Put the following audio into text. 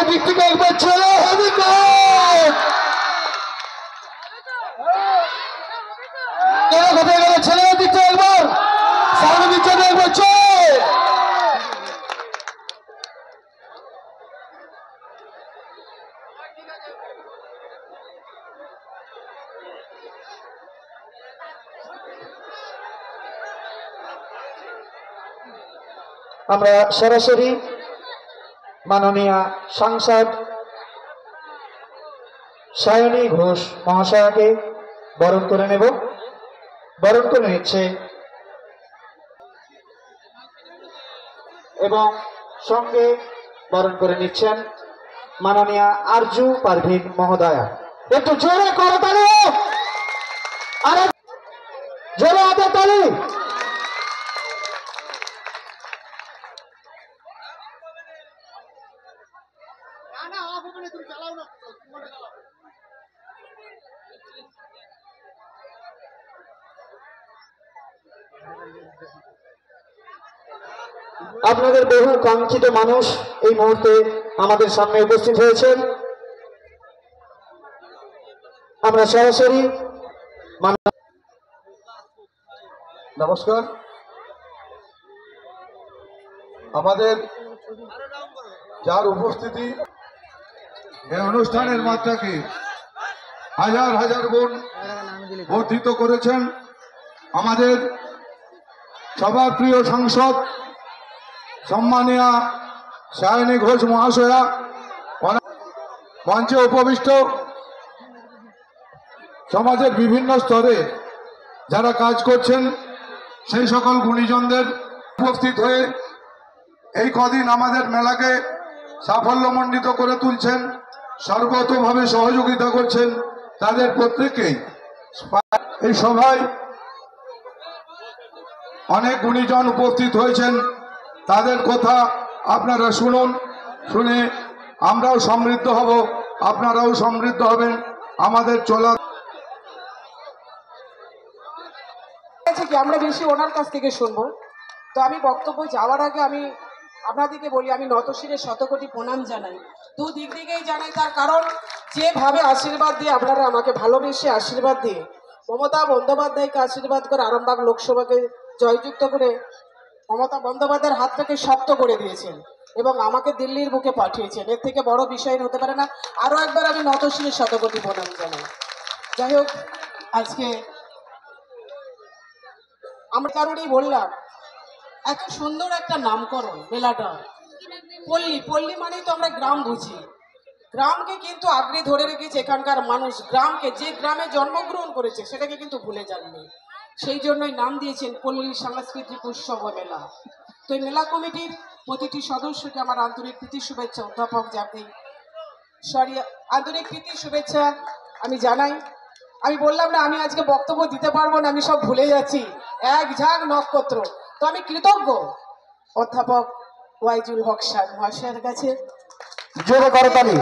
দিক থেকে একবার ছেলে হবে কোথায় গেল ছেলের দিক থেকে একবার সামনে দিক থেকে একবার চল। আমরা সরাসরি মাননীয় সাংসদ সায়নী ঘোষ মহাশয়াকে বরণ করে নেব। বরণ করে নিচ্ছে এবং সঙ্গে বরণ করে নিচ্ছেন মাননীয় আরজু পারভিন মহোদয়া। একটু জোরে করতালি, আরে জোরে হাতে তালি। আপনাদের বহু কাঙ্ক্ষিত মানুষ এই মুহূর্তে আমাদের সামনে উপস্থিত হয়েছেন। আমরা সরাসরি নমস্কার। আমাদের যার উপস্থিতি এই অনুষ্ঠানের মাত্রাকে হাজার হাজার গুণ বর্ধিত করেছেন আমাদের সবার প্রিয় সাংসদ সম্মানীয় সায়নী ঘোষ মহাশয়া, মঞ্চে উপবিষ্ট সমাজের বিভিন্ন স্তরে যারা কাজ করছেন সেই সকল গুণীজনদের উপস্থিত হয়ে এই কদিন আমাদের মেলাকে সাফল্যমণ্ডিত করে তুলছেন, সর্বতোভাবে সহযোগিতা করছেন, তাদের প্রত্যেককেই এই সভায় অনেক গুণীজন উপস্থিত হয়েছেন। তাদের কথা আপনারা শুনুন, শুনে আমরাও সমৃদ্ধ হব, আপনারাও সমৃদ্ধ হবেন। আমাদের চলা আমরা বেশি ওনার কাছ থেকে শুনবো। তো আমি বক্তব্য যাওয়ার আগে আমি আপনাদেরকে বলি, আমি নতশিরে শতকোটি প্রণাম জানাই, দুদিক থেকেই জানাই। তার কারণ যেভাবে আশীর্বাদ দিয়ে আপনারা আমাকে ভালোবেসে আশীর্বাদ দিয়ে মমতা বন্দ্যোপাধ্যায়কে আশীর্বাদ করে আরামবাগ লোকসভাকে জয়যুক্ত করে মমতা বন্দ্যোপাধ্যায়ের হাতটাকে শক্ত করে দিয়েছেন এবং আমাকে দিল্লির বুকে পাঠিয়েছেন, এর থেকে বড় বিষয় হতে পারে না। আরো একবার আমি নতশিরে শতকোটি প্রণাম জানাই। যাই হোক, আজকে আমরা কারণেই বললাম এত সুন্দর একটা নামকরণ মেলাটা। পল্লী, পল্লী মানেই তো আমরা গ্রাম বুঝি। গ্রামকে কিন্তু আঁকড়ে ধরে রেখেছে এখানকার মানুষ। গ্রামকে, যে গ্রামে জন্মগ্রহণ করেছে সেটাকে কিন্তু ভুলে যাননি। সেই জন্যই নাম দিয়েছেন পল্লী সাংস্কৃতিক উৎসব মেলা। তো এই মেলা কমিটির প্রতিটি সদস্যকে আমার আন্তরিক প্রীতি শুভেচ্ছা, অধ্যাপক যাকে আন্তরিক প্রীতি শুভেচ্ছা আমি জানাই। আমি বললাম না আমি আজকে বক্তব্য দিতে পারবো না, আমি সব ভুলে যাচ্ছি, এক ঝাঁক নক্ষত্র। তো আমি কৃতজ্ঞ অধ্যাপক ওয়াইজুল হক স্যার মহাশয়ের কাছে। জোরে করতালি।